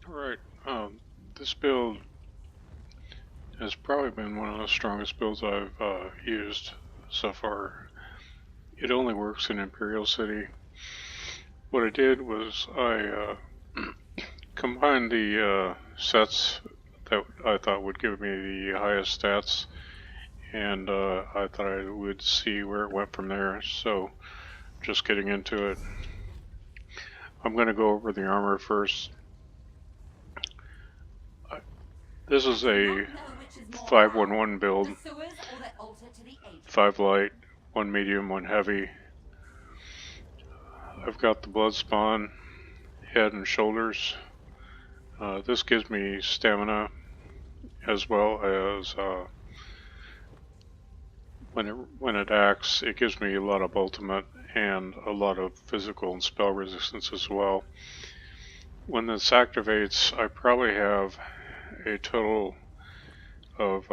Alright, this build has probably been one of the strongest builds I've used so far. It only works in Imperial City. What I did was I combined the sets that I thought would give me the highest stats, and I thought I would see where it went from there. So just getting into it, I'm going to go over the armor first. This is a 5-1-1 build. 5 light, 1 medium, 1 heavy. I've got the blood spawn, head and shoulders. This gives me stamina as well as when it acts, it gives me a lot of ultimate and a lot of physical and spell resistance as well. When this activates, I probably have a total of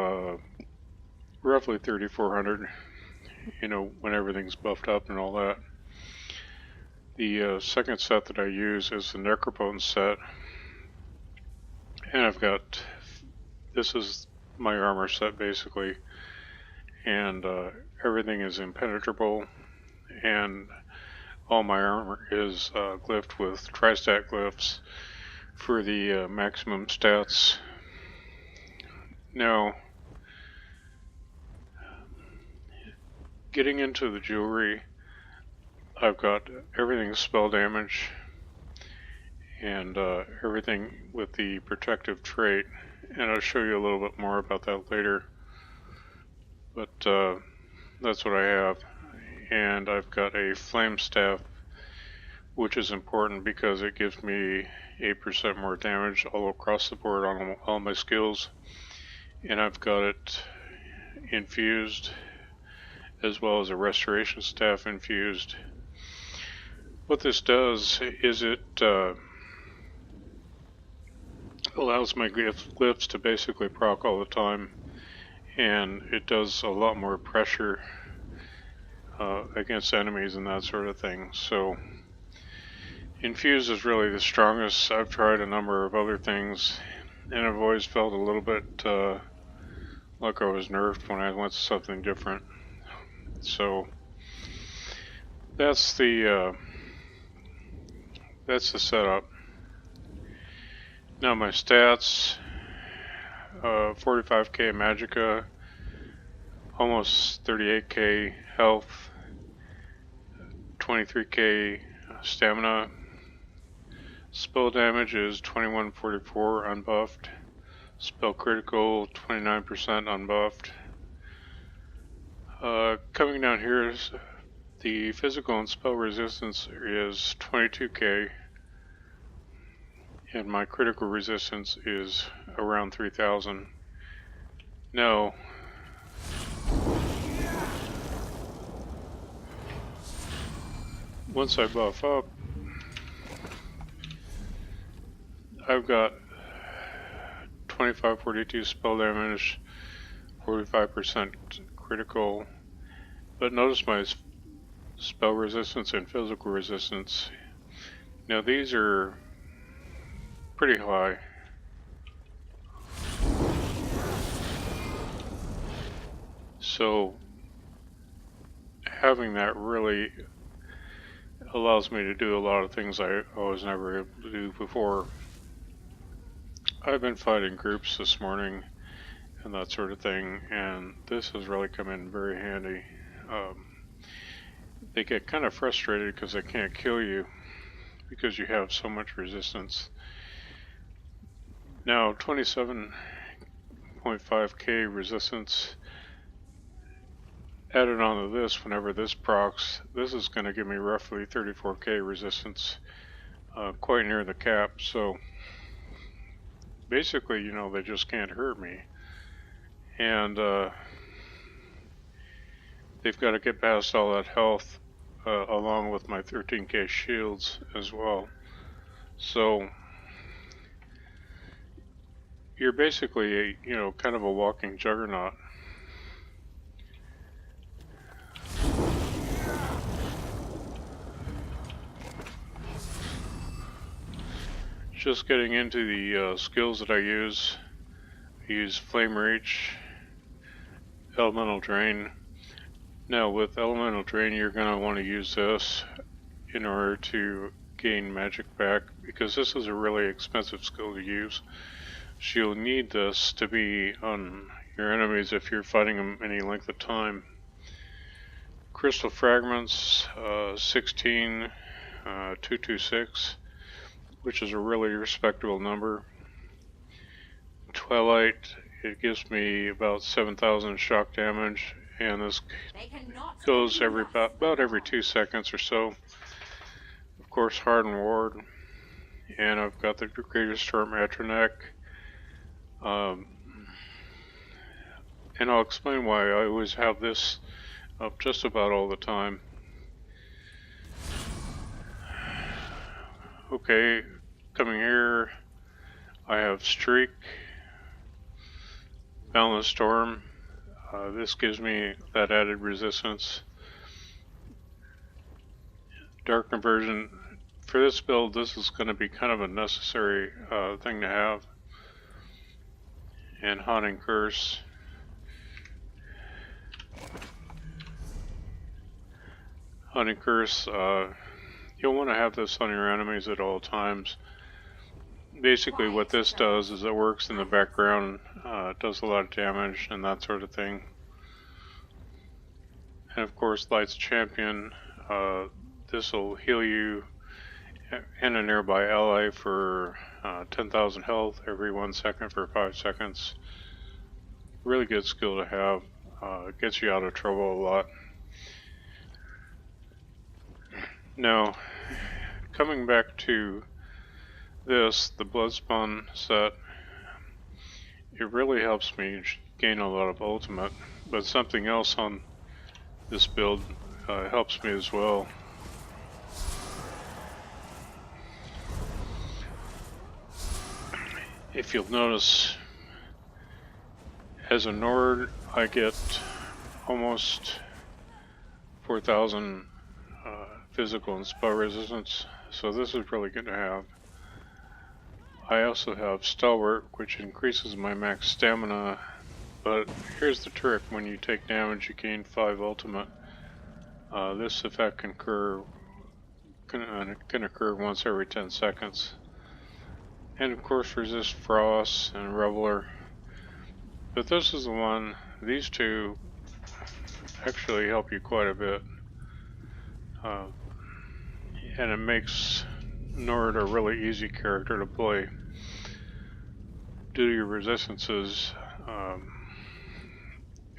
roughly 3,400, when everything's buffed up and all that. The second set that I use is the Necropotent set, and I've got, this is my armor set basically, and everything is impenetrable, and all my armor is glyphed with tri-stat glyphs for the maximum stats. Now, getting into the jewelry, I've got everything spell damage and everything with the protective trait, and I'll show you a little bit more about that later. But that's what I have, and I've got a flame staff, which is important because it gives me 8% more damage all across the board on all my skills, and I've got it infused as well as a restoration staff infused. What this does is it allows my glyphs to basically proc all the time, and it does a lot more pressure against enemies and that sort of thing. So infuse is really the strongest. I've tried a number of other things, and I've always felt a little bit like I was nerfed when I went to something different. So that's the setup. Now my stats, 45k magicka, almost 38k health, 23k stamina. Spell damage is 2144 unbuffed. Spell critical 29% unbuffed. Coming down here is the physical and spell resistance is 22k, and my critical resistance is around 3000. Now, once I buff up, I've got 2542 spell damage, 45% critical, but notice my spell resistance and physical resistance. Now these are pretty high. So having that really allows me to do a lot of things I was never able to do before. I've been fighting groups this morning and that sort of thing, and this has really come in very handy. They get kind of frustrated because they can't kill you because you have so much resistance. Now 27.5k resistance added onto this, whenever this procs, this is going to give me roughly 34k resistance, quite near the cap. So basically, they just can't hurt me, and they've got to get past all that health along with my 13k shields as well. So you're basically kind of a walking juggernaut. just getting into the skills that I use Flame Reach, Elemental Drain. Now with Elemental Drain, you're going to want to use this in order to gain magic back, because this is a really expensive skill to use. So you'll need this to be on your enemies if you're fighting them any length of time. Crystal Fragments, 16, 226, which is a really respectable number. Twilight, it gives me about 7,000 shock damage, and this goes about every 2 seconds or so. Of course, Hardened Ward, and I've got the Greater Storm Atronek. And I'll explain why I always have this up just about all the time. Okay, coming here, I have Streak, Boundless Storm. This gives me that added resistance. Dark Conversion. For this build, this is going to be kind of a necessary thing to have. And Haunting Curse. Haunting Curse, you'll want to have this on your enemies at all times. Basically what this does is it works in the background, it does a lot of damage and that sort of thing. And of course Light's Champion, this will heal you and a nearby ally for 10,000 health every 1 second for 5 seconds. Really good skill to have, it gets you out of trouble a lot. Now, coming back to this, the Bloodspawn set, it really helps me gain a lot of ultimate, but something else on this build helps me as well. If you'll notice, as a Nord, I get almost 4,000 physical and spell resistance, so this is really good to have. I also have Stalwart, which increases my max stamina, but here's the trick: when you take damage you gain 5 ultimate. This effect can occur once every 10 seconds. And of course Resist Frost and Reveler. But this is the one, these two actually help you quite a bit. And it makes Nord a really easy character to play. Due to your resistances,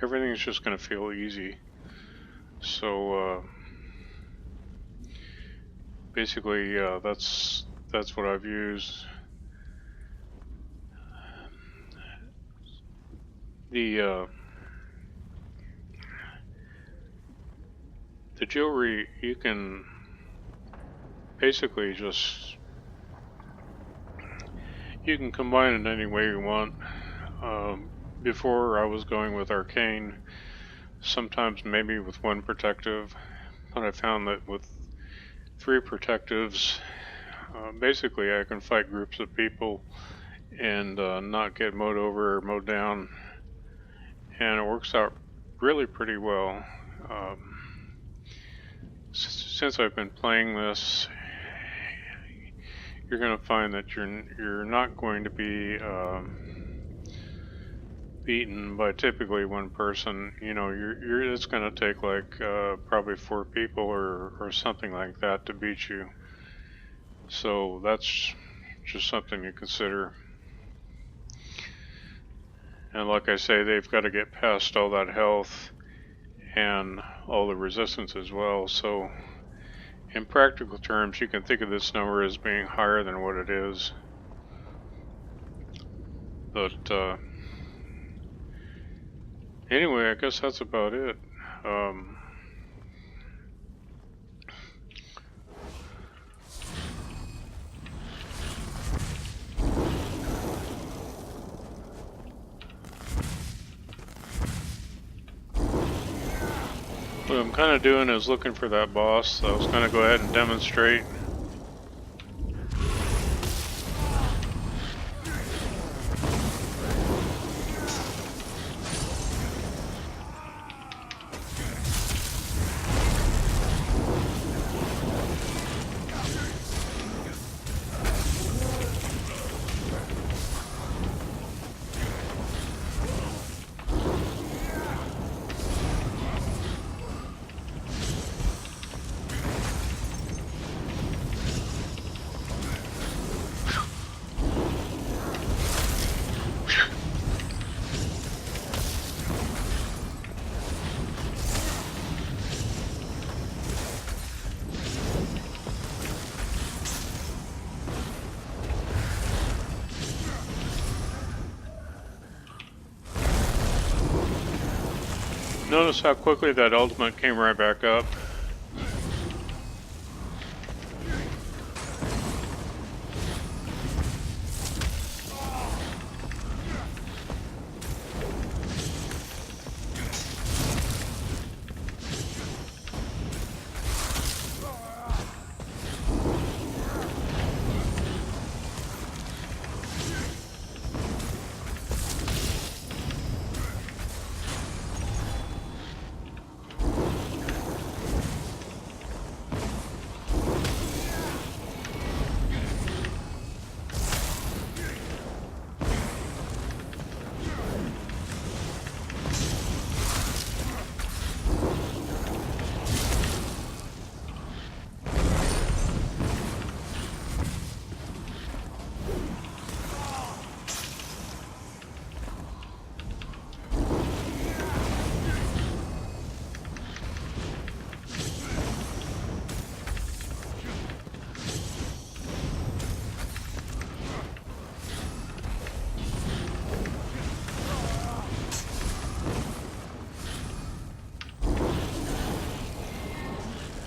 everything's just going to feel easy. So basically, that's what I've used. The jewelry, you can basically just, you can combine it any way you want. Before I was going with Arcane, sometimes maybe with 1 protective, but I found that with 3 protectives, basically I can fight groups of people and not get mowed over or mowed down, and it works out really pretty well. Since I've been playing this, you're going to find that you're not going to be beaten by typically 1 person. You know, it's going to take like probably 4 people or something like that to beat you. So that's just something to consider. And like I say, they've got to get past all that health and all the resistance as well. So in practical terms, you can think of this number as being higher than what it is. But anyway, I guess that's about it. What I'm kind of doing is looking for that boss, so I was going to go ahead and demonstrate. Notice how quickly that ultimate came right back up.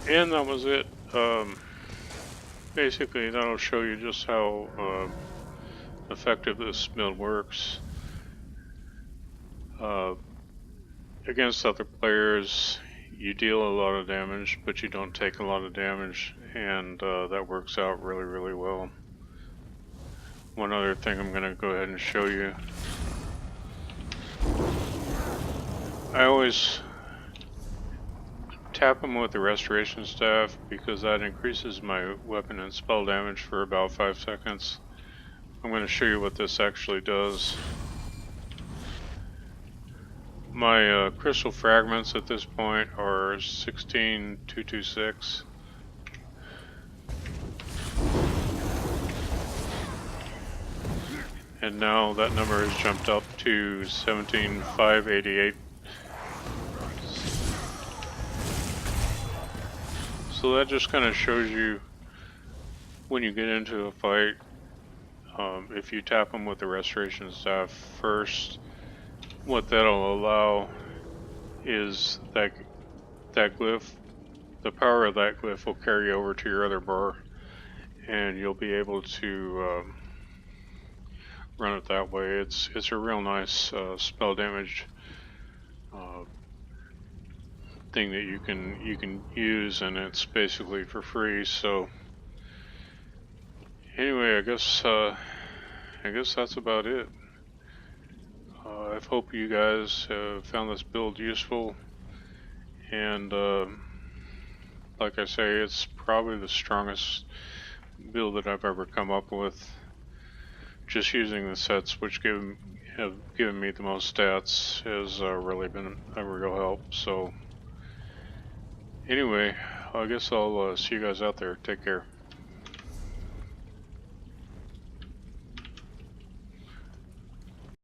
And that was it. Basically, that'll show you just how effective this build works. Against other players, you deal a lot of damage, but you don't take a lot of damage, and that works out really, really well. One other thing I'm going to go ahead and show you. I always tap them with the restoration staff because that increases my weapon and spell damage for about 5 seconds. I'm going to show you what this actually does. My crystal fragments at this point are 16,226. And now that number has jumped up to 17,588. So that just kind of shows you when you get into a fight, if you tap them with the restoration staff first, what that'll allow is that glyph, the power of that glyph will carry over to your other bar, and you'll be able to run it that way. It's a real nice spell damage thing that you can use, and it's basically for free. So anyway, I guess that's about it. I hope you guys have found this build useful, and like I say, it's probably the strongest build that I've ever come up with. Just using the sets which have given me the most stats has really been a real help. So anyway, I guess I'll see you guys out there. Take care.